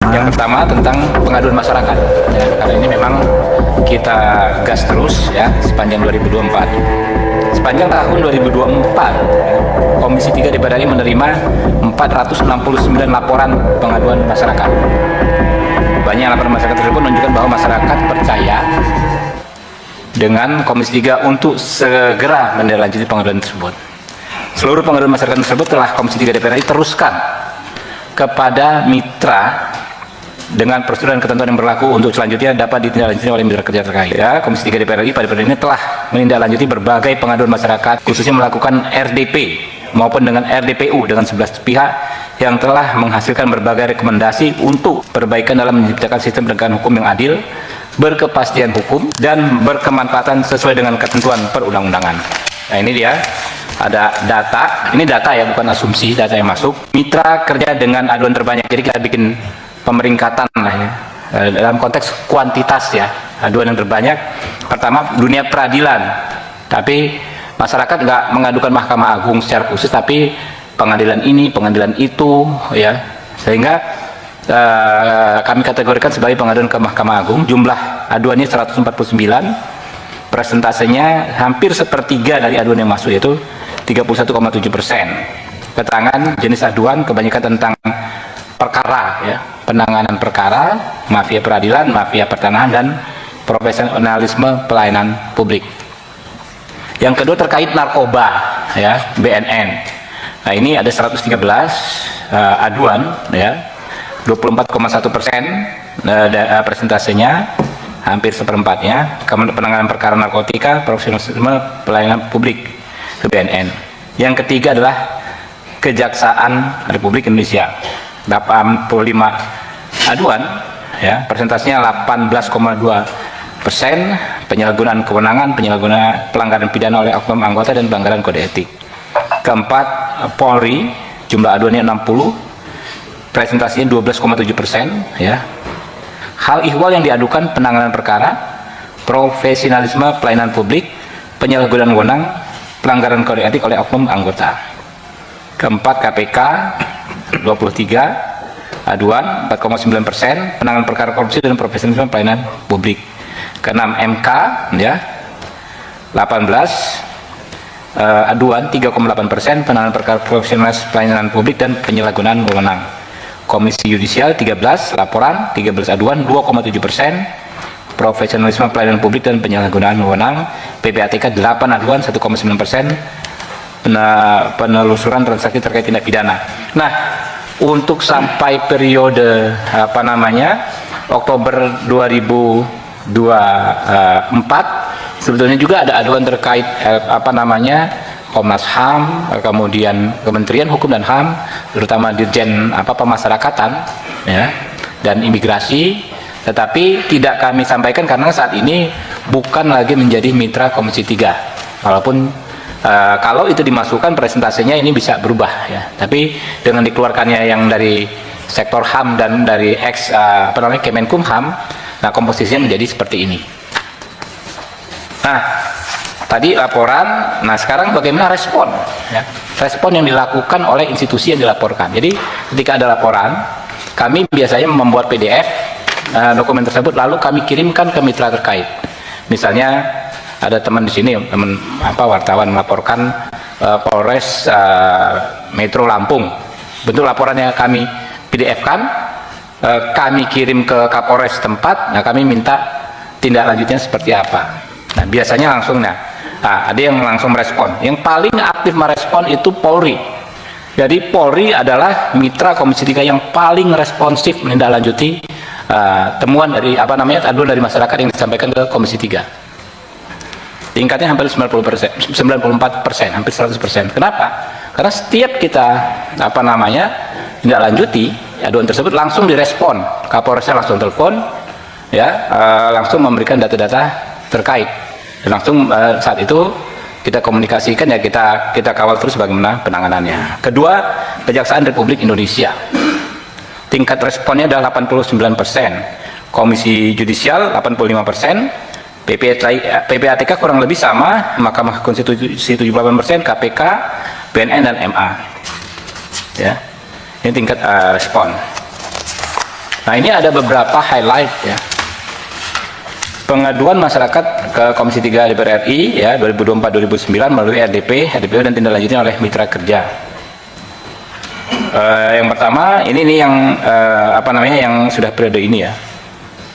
Yang pertama tentang pengaduan masyarakat, ya, karena ini memang kita gas terus ya sepanjang 2024. Sepanjang tahun 2024, ya, Komisi 3 DPR RI menerima 469 laporan pengaduan masyarakat. Banyak laporan masyarakat tersebut menunjukkan bahwa masyarakat percaya dengan Komisi 3 untuk segera menindaklanjuti pengaduan tersebut. Seluruh pengaduan masyarakat tersebut telah Komisi 3 DPR RI teruskan kepada mitra dengan prosedur dan ketentuan yang berlaku untuk selanjutnya dapat ditindaklanjuti oleh mitra kerja terkait. Ya, Komisi 3 DPR RI pada periode ini telah menindaklanjuti berbagai pengaduan masyarakat, khususnya melakukan RDP maupun dengan RDPU dengan 11 pihak yang telah menghasilkan berbagai rekomendasi untuk perbaikan dalam menciptakan sistem penegakan hukum yang adil, berkepastian hukum, dan berkemanfaatan sesuai dengan ketentuan perundang-undangan. Nah, ini dia. Ada data, ini data ya, bukan asumsi, data yang masuk. Mitra kerja dengan aduan terbanyak, jadi kita bikin pemeringkatan lah ya, dalam konteks kuantitas ya, aduan yang terbanyak. Pertama, dunia peradilan, tapi masyarakat nggak mengadukan Mahkamah Agung secara khusus, tapi pengadilan ini, pengadilan itu ya, sehingga kami kategorikan sebagai pengaduan ke Mahkamah Agung. Jumlah aduannya 149, presentasenya hampir sepertiga dari aduan yang masuk, yaitu 31,7%. Keterangan jenis aduan kebanyakan tentang perkara ya, penanganan perkara, mafia peradilan, mafia pertanahan, dan profesionalisme pelayanan publik. Yang kedua terkait narkoba ya, BNN. Nah, ini ada 113 aduan ya, 24,1%, presentasenya hampir seperempatnya. Kemudian penanganan perkara narkotika, profesionalisme pelayanan publik ke BNN. Yang ketiga adalah Kejaksaan Republik Indonesia, 85 aduan ya, persentasenya 18,2%, penyalahgunaan kewenangan, penyalahgunaan pelanggaran pidana oleh oknum anggota dan pelanggaran kode etik. Keempat, Polri, jumlah aduannya 60, presentasinya 12,7% ya. Hal ihwal yang diadukan penanganan perkara, profesionalisme pelayanan publik, penyalahgunaan wewenang, pelanggaran kode etik oleh oknum anggota. Keempat, KPK, 23 aduan, 4,9%, penanganan perkara korupsi dan profesionalisme pelayanan publik. Keenam, MK ya, 18 aduan, 3,8%, penanganan perkara profesionalisme pelayanan publik dan penyalahgunaan wewenang. Komisi Yudisial 13 laporan, 13 aduan, 2,7%, profesionalisme pelayanan publik dan penyalahgunaan wewenang. PPATK 8 aduan, 1,9%, penelusuran transaksi terkait tindak pidana. Nah, untuk sampai periode Oktober 2024 sebetulnya juga ada aduan terkait Komnas HAM, kemudian Kementerian Hukum dan HAM, terutama Dirjen Pemasyarakatan ya, dan Imigrasi, tetapi tidak kami sampaikan karena saat ini bukan lagi menjadi mitra Komisi 3. Walaupun kalau itu dimasukkan presentasinya ini bisa berubah ya. Tapi dengan dikeluarkannya yang dari sektor HAM dan dari Kemenkumham, nah komposisinya menjadi seperti ini. Nah, tadi laporan, nah sekarang bagaimana respon ya? Respon yang dilakukan oleh institusi yang dilaporkan. Jadi ketika ada laporan, kami biasanya membuat PDF dokumen tersebut, lalu kami kirimkan ke mitra terkait. Misalnya ada teman di sini, teman wartawan melaporkan Polres Metro Lampung, bentuk laporannya kami PDF-kan, kami kirim ke Kapolres tempat. Nah, kami minta tindak lanjutnya seperti apa. Nah, biasanya langsung ada yang langsung merespon. Yang paling aktif merespon itu Polri. Jadi Polri adalah mitra Komisi 3 yang paling responsif menindaklanjuti temuan dari aduan dari masyarakat yang disampaikan ke Komisi 3. Tingkatnya hampir 90%, 94%, hampir 100%. Kenapa? Karena setiap kita tindaklanjuti aduan tersebut langsung direspon. Kapolresnya langsung telepon ya, langsung memberikan data-data terkait. Dan langsung saat itu kita komunikasikan ya, kita kawal terus bagaimana penanganannya. Kedua, Kejaksaan Republik Indonesia. Tingkat responnya adalah 89%, Komisi Yudisial 85%, PPATK kurang lebih sama, Mahkamah Konstitusi 78%, KPK, BNN dan MA. Ya, ini tingkat respon. Nah, ini ada beberapa highlight ya. Pengaduan masyarakat ke Komisi 3 DPR RI ya 2024-2009 melalui RDP, RDPU dan tindak lanjutnya oleh mitra kerja. Yang pertama ini yang yang sudah periode ini ya.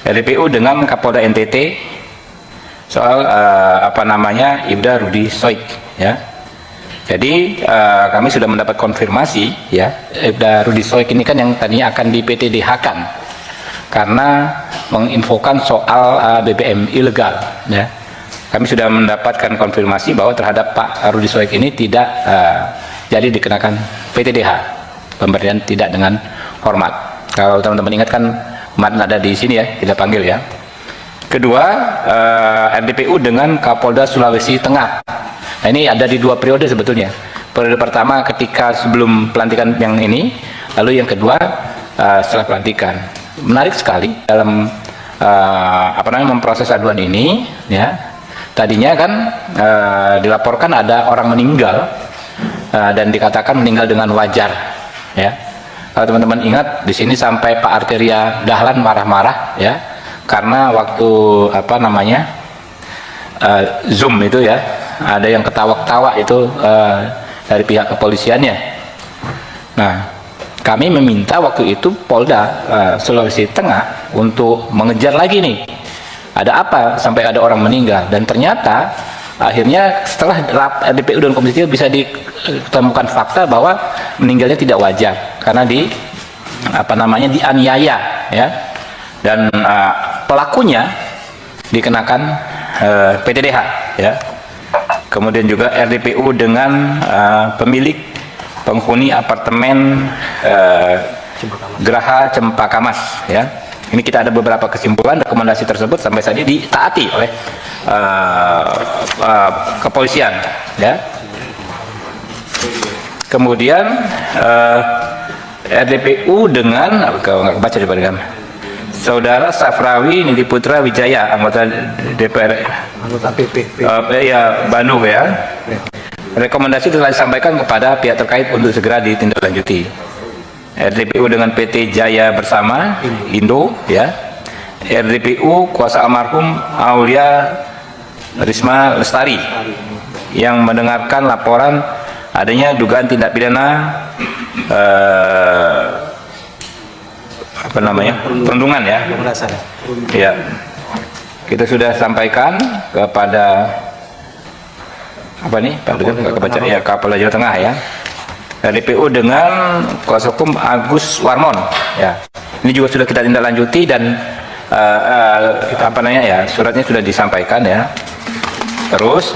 RDPU dengan Kapolda NTT soal Ibda Rudi Soik ya. Jadi kami sudah mendapat konfirmasi ya, Ibda Rudi Soik ini kan yang tadinya akan di PTDH-kan karena menginfokan soal BBM ilegal ya. Kami sudah mendapatkan konfirmasi bahwa terhadap Pak Rudi Soik ini tidak jadi dikenakan PTDH, pemberian tidak dengan hormat. Kalau teman-teman ingat kan kemarin ada di sini ya, kita panggil ya. Kedua, RDPU dengan Kapolda Sulawesi Tengah. Nah, ini ada di 2 periode sebetulnya. Periode pertama ketika sebelum pelantikan yang ini, lalu yang kedua setelah pelantikan. Menarik sekali dalam memproses aduan ini ya. Tadinya kan dilaporkan ada orang meninggal dan dikatakan meninggal dengan wajar ya. Kalau teman-teman ingat di sini sampai Pak Arteria Dahlan marah-marah ya karena waktu Zoom itu ya ada yang ketawa-ketawa itu dari pihak kepolisiannya. Nah, kami meminta waktu itu Polda Sulawesi Tengah untuk mengejar lagi nih, ada apa sampai ada orang meninggal, dan ternyata akhirnya setelah RDPU dan Komisi 3 bisa ditemukan fakta bahwa meninggalnya tidak wajar karena dianiaya ya, dan pelakunya dikenakan PTDH ya. Kemudian juga RDPU dengan pemilik penghuni apartemen Geraha Cempaka Mas ya. Ini kita ada beberapa kesimpulan, rekomendasi tersebut sampai saat ini ditaati oleh kepolisian ya. Kemudian RDPU dengan baca coba dengan Saudara Safrawi Nidi Putra Wijaya, anggota DPR, anggota PP ya Bandung ya. Rekomendasi telah disampaikan kepada pihak terkait untuk segera ditindaklanjuti. RDPU dengan PT Jaya Bersama Indo ya. RDPU kuasa almarhum Aulia Risma Lestari yang mendengarkan laporan adanya dugaan tindak pidana perundungan ya. Ya. Kita sudah sampaikan kepada Pak Dugan nggak kebaca ya, Kapolda Jawa Tengah ya. RDPU dengan kuasa hukum Agus Warmon ya. Ini juga sudah kita tindak lanjuti dan suratnya sudah disampaikan ya. Terus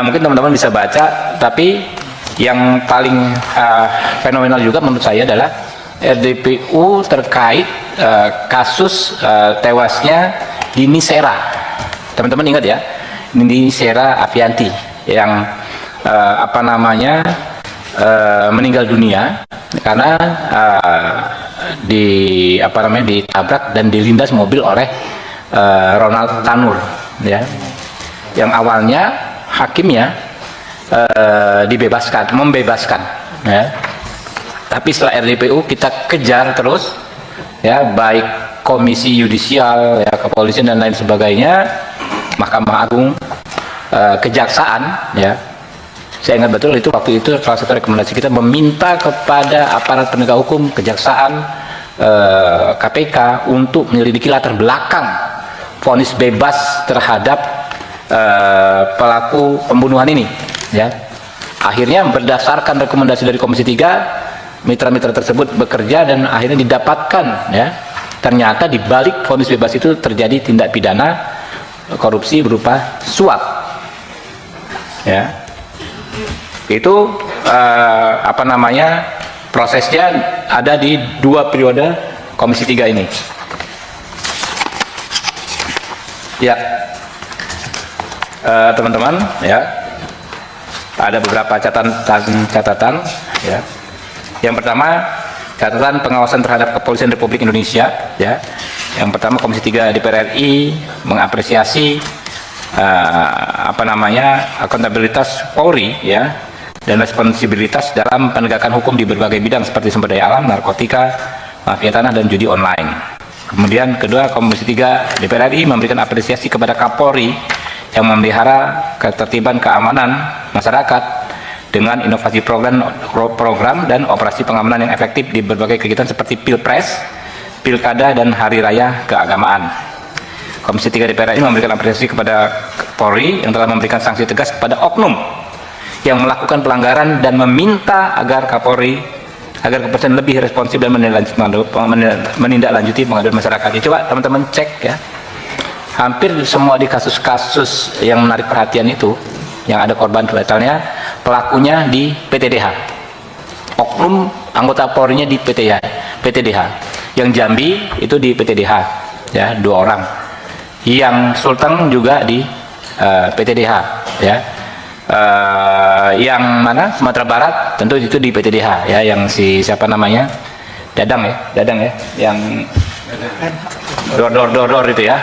mungkin teman-teman bisa baca, tapi yang paling fenomenal juga menurut saya adalah RDPU terkait kasus tewasnya Dini Sera. Teman-teman ingat ya, Dini Sera Avianti yang meninggal dunia karena ditabrak dan dilindas mobil oleh Ronald Tanur ya. Yang awalnya hakimnya membebaskan ya. Tapi setelah RDPU kita kejar terus ya, baik Komisi Yudisial ya, kepolisian dan lain sebagainya, Mahkamah Agung, Kejaksaan ya. Saya ingat betul itu waktu itu salah satu rekomendasi kita meminta kepada aparat penegak hukum, Kejaksaan, KPK untuk menyelidiki latar belakang vonis bebas terhadap pelaku pembunuhan ini ya. Akhirnya berdasarkan rekomendasi dari Komisi 3, mitra-mitra tersebut bekerja dan akhirnya didapatkan ya, ternyata di balik vonis bebas itu terjadi tindak pidana korupsi berupa suap ya. Itu prosesnya ada di 2 periode Komisi 3 ini ya. Teman-teman ya, ada beberapa catatan ya. Yang pertama, catatan pengawasan terhadap Kepolisian Republik Indonesia ya. Yang pertama, Komisi 3 DPR RI mengapresiasi akuntabilitas Polri ya, dan responsibilitas dalam penegakan hukum di berbagai bidang seperti sumber daya alam, narkotika, mafia tanah dan judi online. Kemudian kedua, Komisi 3 DPR RI memberikan apresiasi kepada Kapolri yang memelihara ketertiban keamanan masyarakat dengan inovasi program dan operasi pengamanan yang efektif di berbagai kegiatan seperti Pilpres, Pilkada, dan Hari Raya Keagamaan. Komisi 3 DPR RI memberikan apresiasi kepada Polri yang telah memberikan sanksi tegas kepada oknum yang melakukan pelanggaran dan meminta agar Kapolri agar kepolisian lebih responsif dan menindaklanjuti pengaduan masyarakat. Ya, coba teman-teman cek ya. Hampir semua di kasus-kasus yang menarik perhatian itu, yang ada korban fatalnya, pelakunya di PTDH. Oknum anggota Polri-nya di PTDH. Yang Jambi itu di PTDH, ya, 2 orang. Yang Sulteng juga di PTDH, ya. Yang mana Sumatera Barat tentu itu di PTDH, ya, yang si siapa namanya, Dadang ya, yang dor itu ya.